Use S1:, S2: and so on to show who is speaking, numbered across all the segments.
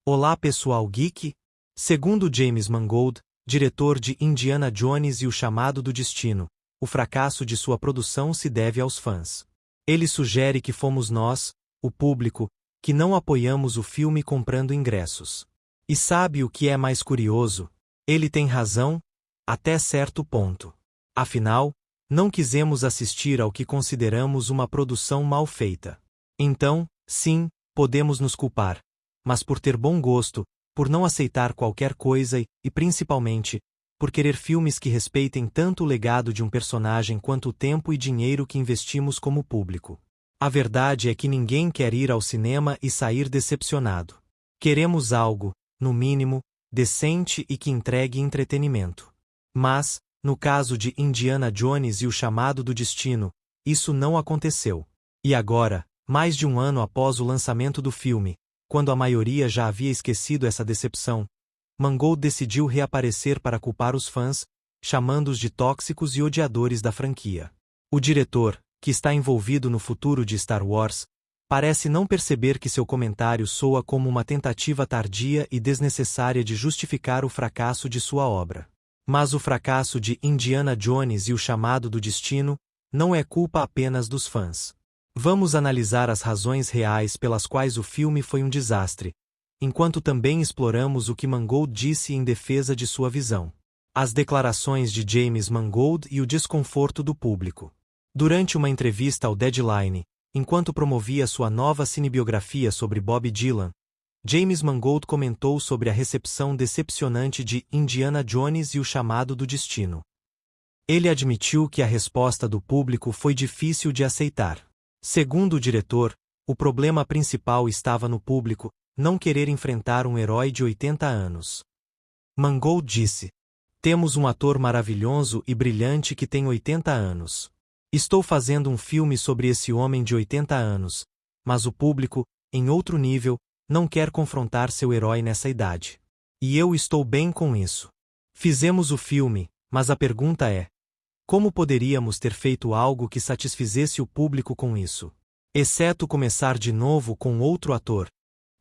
S1: Olá pessoal geek! Segundo James Mangold, diretor de Indiana Jones e o Chamado do Destino, o fracasso de sua produção se deve aos fãs. Ele sugere que fomos nós, o público, que não apoiamos o filme comprando ingressos. E sabe o que é mais curioso? Ele tem razão, até certo ponto. Afinal, não quisemos assistir ao que consideramos uma produção mal feita. Então, sim, podemos nos culpar, mas por ter bom gosto, por não aceitar qualquer coisa e, principalmente, por querer filmes que respeitem tanto o legado de um personagem quanto o tempo e dinheiro que investimos como público. A verdade é que ninguém quer ir ao cinema e sair decepcionado. Queremos algo, no mínimo, decente e que entregue entretenimento. Mas, no caso de Indiana Jones e o Chamado do Destino, isso não aconteceu. E agora, mais de um ano após o lançamento do filme, quando a maioria já havia esquecido essa decepção, Mangold decidiu reaparecer para culpar os fãs, chamando-os de tóxicos e odiadores da franquia. O diretor, que está envolvido no futuro de Star Wars, parece não perceber que seu comentário soa como uma tentativa tardia e desnecessária de justificar o fracasso de sua obra. Mas o fracasso de Indiana Jones e o Chamado do Destino não é culpa apenas dos fãs. Vamos analisar as razões reais pelas quais o filme foi um desastre, enquanto também exploramos o que Mangold disse em defesa de sua visão. As declarações de James Mangold e o desconforto do público. Durante uma entrevista ao Deadline, enquanto promovia sua nova cinebiografia sobre Bob Dylan, James Mangold comentou sobre a recepção decepcionante de Indiana Jones e o Chamado do Destino. Ele admitiu que a resposta do público foi difícil de aceitar. Segundo o diretor, o problema principal estava no público não querer enfrentar um herói de 80 anos. Mangold disse: "Temos um ator maravilhoso e brilhante que tem 80 anos. Estou fazendo um filme sobre esse homem de 80 anos, mas o público, em outro nível, não quer confrontar seu herói nessa idade. E eu estou bem com isso. Fizemos o filme, mas a pergunta é: como poderíamos ter feito algo que satisfizesse o público com isso? Exceto começar de novo com outro ator."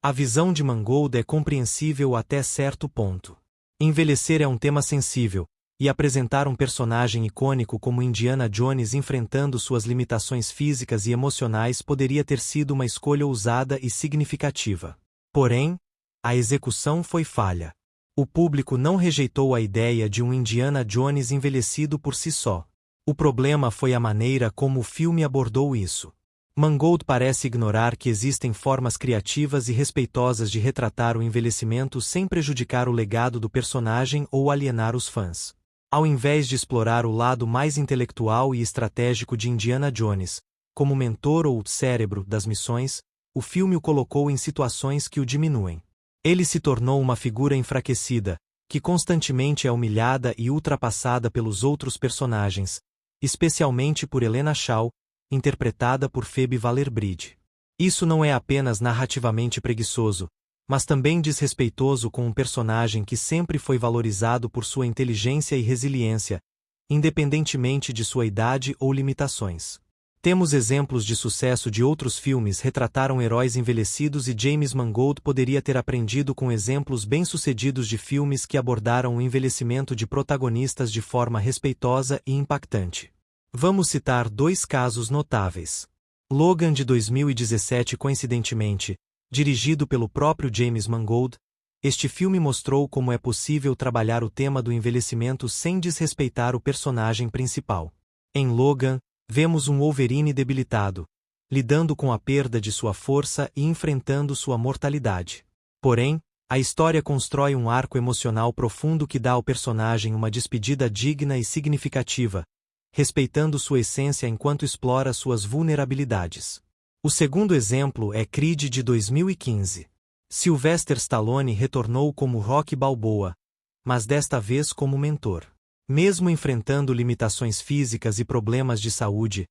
S1: A visão de Mangold é compreensível até certo ponto. Envelhecer é um tema sensível, e apresentar um personagem icônico como Indiana Jones enfrentando suas limitações físicas e emocionais poderia ter sido uma escolha ousada e significativa. Porém, a execução foi falha. O público não rejeitou a ideia de um Indiana Jones envelhecido por si só. O problema foi a maneira como o filme abordou isso. Mangold parece ignorar que existem formas criativas e respeitosas de retratar o envelhecimento sem prejudicar o legado do personagem ou alienar os fãs. Ao invés de explorar o lado mais intelectual e estratégico de Indiana Jones, como mentor ou cérebro das missões, o filme o colocou em situações que o diminuem. Ele se tornou uma figura enfraquecida, que constantemente é humilhada e ultrapassada pelos outros personagens, especialmente por Helena Shaw, interpretada por Phoebe Waller-Bridge. Isso não é apenas narrativamente preguiçoso, mas também desrespeitoso com um personagem que sempre foi valorizado por sua inteligência e resiliência, independentemente de sua idade ou limitações. Temos exemplos de sucesso de outros filmes retrataram heróis envelhecidos e James Mangold poderia ter aprendido com exemplos bem-sucedidos de filmes que abordaram o envelhecimento de protagonistas de forma respeitosa e impactante. Vamos citar dois casos notáveis. Logan de 2017 coincidentemente, dirigido pelo próprio James Mangold, este filme mostrou como é possível trabalhar o tema do envelhecimento sem desrespeitar o personagem principal. Em Logan, vemos um Wolverine debilitado, lidando com a perda de sua força e enfrentando sua mortalidade. Porém, a história constrói um arco emocional profundo que dá ao personagem uma despedida digna e significativa, respeitando sua essência enquanto explora suas vulnerabilidades. O segundo exemplo é Creed de 2015. Sylvester Stallone retornou como Rocky Balboa, mas desta vez como mentor. Mesmo enfrentando limitações físicas e problemas de saúde,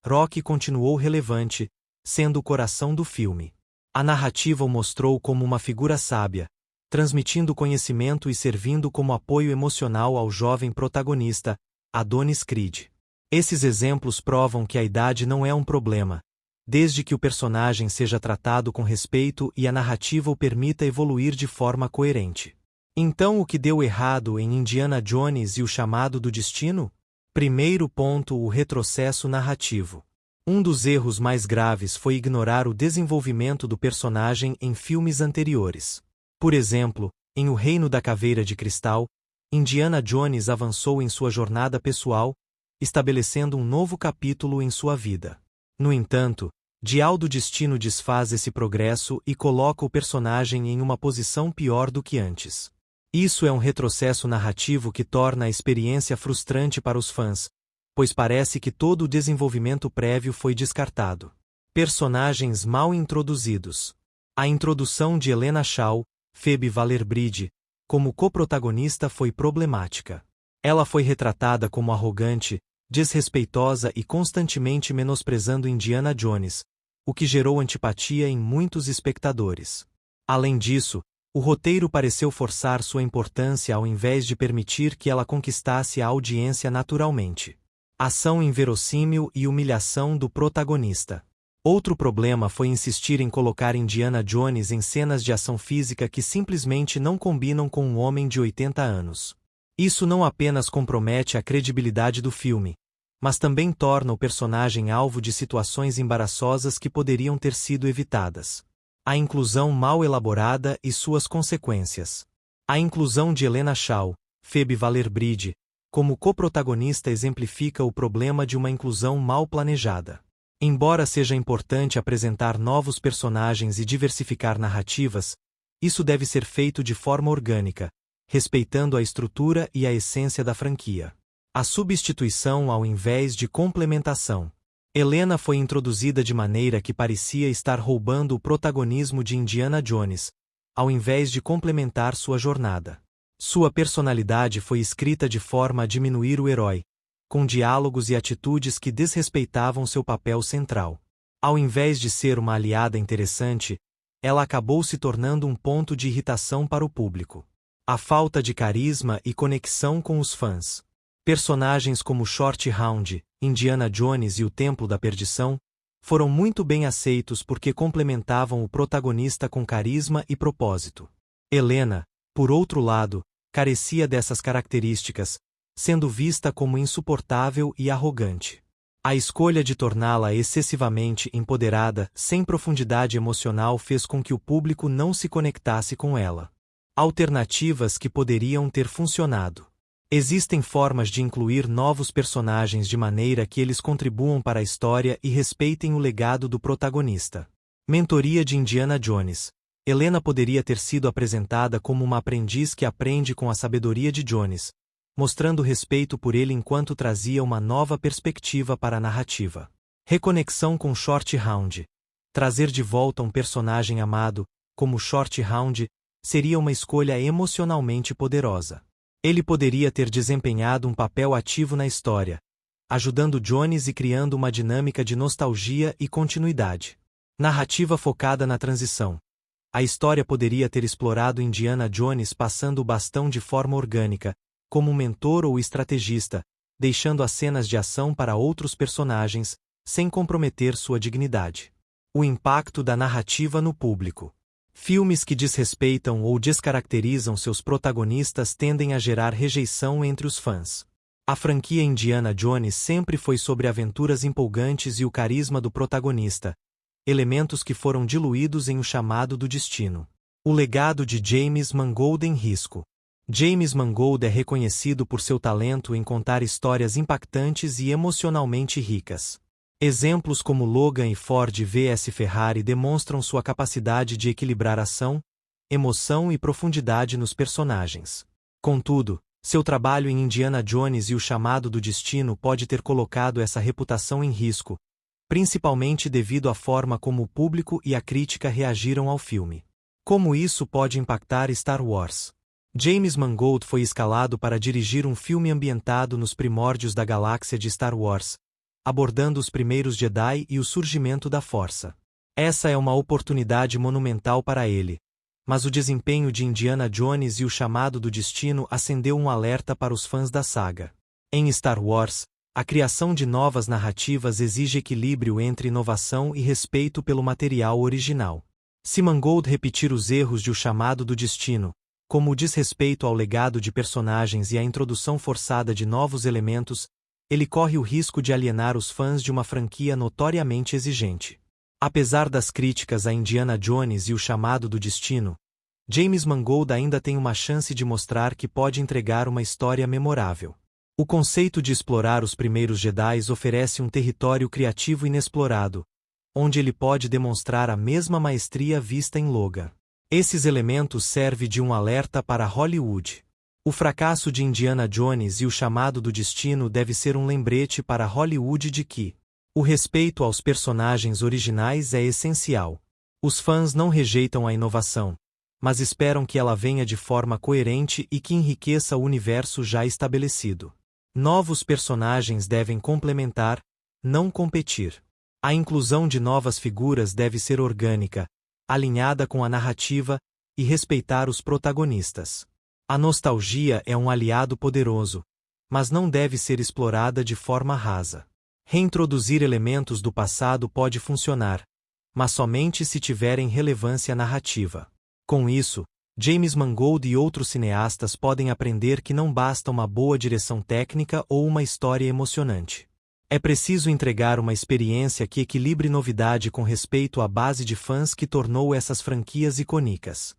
S1: Rocky continuou relevante, sendo o coração do filme. A narrativa o mostrou como uma figura sábia, transmitindo conhecimento e servindo como apoio emocional ao jovem protagonista, Adonis Creed. Esses exemplos provam que a idade não é um problema, desde que o personagem seja tratado com respeito e a narrativa o permita evoluir de forma coerente. Então, o que deu errado em Indiana Jones e o Chamado do Destino? Primeiro ponto: o retrocesso narrativo. Um dos erros mais graves foi ignorar o desenvolvimento do personagem em filmes anteriores. Por exemplo, em O Reino da Caveira de Cristal, Indiana Jones avançou em sua jornada pessoal, estabelecendo um novo capítulo em sua vida. No entanto, Dial do Destino desfaz esse progresso e coloca o personagem em uma posição pior do que antes. Isso é um retrocesso narrativo que torna a experiência frustrante para os fãs, pois parece que todo o desenvolvimento prévio foi descartado. Personagens mal introduzidos. A introdução de Helena Shaw, Phoebe Waller-Bridge, como coprotagonista foi problemática. Ela foi retratada como arrogante, desrespeitosa e constantemente menosprezando Indiana Jones, o que gerou antipatia em muitos espectadores. Além disso, o roteiro pareceu forçar sua importância ao invés de permitir que ela conquistasse a audiência naturalmente. Ação inverossímil e humilhação do protagonista. Outro problema foi insistir em colocar Indiana Jones em cenas de ação física que simplesmente não combinam com um homem de 80 anos. Isso não apenas compromete a credibilidade do filme, mas também torna o personagem alvo de situações embaraçosas que poderiam ter sido evitadas. A inclusão mal elaborada e suas consequências. A inclusão de Helena Shaw, Phoebe Waller-Bridge, como coprotagonista exemplifica o problema de uma inclusão mal planejada. Embora seja importante apresentar novos personagens e diversificar narrativas, isso deve ser feito de forma orgânica, respeitando a estrutura e a essência da franquia. A substituição ao invés de complementação. Helena foi introduzida de maneira que parecia estar roubando o protagonismo de Indiana Jones, ao invés de complementar sua jornada. Sua personalidade foi escrita de forma a diminuir o herói, com diálogos e atitudes que desrespeitavam seu papel central. Ao invés de ser uma aliada interessante, ela acabou se tornando um ponto de irritação para o público. A falta de carisma e conexão com os fãs. Personagens como Short Round, Indiana Jones e o Templo da Perdição foram muito bem aceitos porque complementavam o protagonista com carisma e propósito. Helena, por outro lado, carecia dessas características, sendo vista como insuportável e arrogante. A escolha de torná-la excessivamente empoderada, sem profundidade emocional, fez com que o público não se conectasse com ela. Alternativas que poderiam ter funcionado. Existem formas de incluir novos personagens de maneira que eles contribuam para a história e respeitem o legado do protagonista. Mentoria de Indiana Jones. Helena poderia ter sido apresentada como uma aprendiz que aprende com a sabedoria de Jones, mostrando respeito por ele enquanto trazia uma nova perspectiva para a narrativa. Reconexão com Short Round. Trazer de volta um personagem amado, como Short Round, seria uma escolha emocionalmente poderosa. Ele poderia ter desempenhado um papel ativo na história, ajudando Jones e criando uma dinâmica de nostalgia e continuidade. Narrativa focada na transição. A história poderia ter explorado Indiana Jones passando o bastão de forma orgânica, como mentor ou estrategista, deixando as cenas de ação para outros personagens, sem comprometer sua dignidade. O impacto da narrativa no público. Filmes que desrespeitam ou descaracterizam seus protagonistas tendem a gerar rejeição entre os fãs. A franquia Indiana Jones sempre foi sobre aventuras empolgantes e o carisma do protagonista, elementos que foram diluídos em O Chamado do Destino. O legado de James Mangold em risco. James Mangold é reconhecido por seu talento em contar histórias impactantes e emocionalmente ricas. Exemplos como Logan e Ford vs Ferrari demonstram sua capacidade de equilibrar ação, emoção e profundidade nos personagens. Contudo, seu trabalho em Indiana Jones e O Chamado do Destino pode ter colocado essa reputação em risco, principalmente devido à forma como o público e a crítica reagiram ao filme. Como isso pode impactar Star Wars? James Mangold foi escalado para dirigir um filme ambientado nos primórdios da galáxia de Star Wars, abordando os primeiros Jedi e o surgimento da Força. Essa é uma oportunidade monumental para ele, mas o desempenho de Indiana Jones e O Chamado do Destino acendeu um alerta para os fãs da saga. Em Star Wars, A criação de novas narrativas exige equilíbrio entre inovação e respeito pelo material original. Se Mangold repetir os erros de O Chamado do Destino, como o desrespeito ao legado de personagens e a introdução forçada de novos elementos, ele corre o risco de alienar os fãs de uma franquia notoriamente exigente. Apesar das críticas a Indiana Jones e O Chamado do Destino, James Mangold ainda tem uma chance de mostrar que pode entregar uma história memorável. O conceito de explorar os primeiros Jedis oferece um território criativo inexplorado, onde ele pode demonstrar a mesma maestria vista em Logan. Esses elementos servem de um alerta para Hollywood. O fracasso de Indiana Jones e O Chamado do Destino deve ser um lembrete para Hollywood de que o respeito aos personagens originais é essencial. Os fãs não rejeitam a inovação, mas esperam que ela venha de forma coerente e que enriqueça o universo já estabelecido. Novos personagens devem complementar, não competir. A inclusão de novas figuras deve ser orgânica, alinhada com a narrativa e respeitar os protagonistas. A nostalgia é um aliado poderoso, mas não deve ser explorada de forma rasa. Reintroduzir elementos do passado pode funcionar, mas somente se tiverem relevância narrativa. Com isso, James Mangold e outros cineastas podem aprender que não basta uma boa direção técnica ou uma história emocionante. É preciso entregar uma experiência que equilibre novidade com respeito à base de fãs que tornou essas franquias icônicas.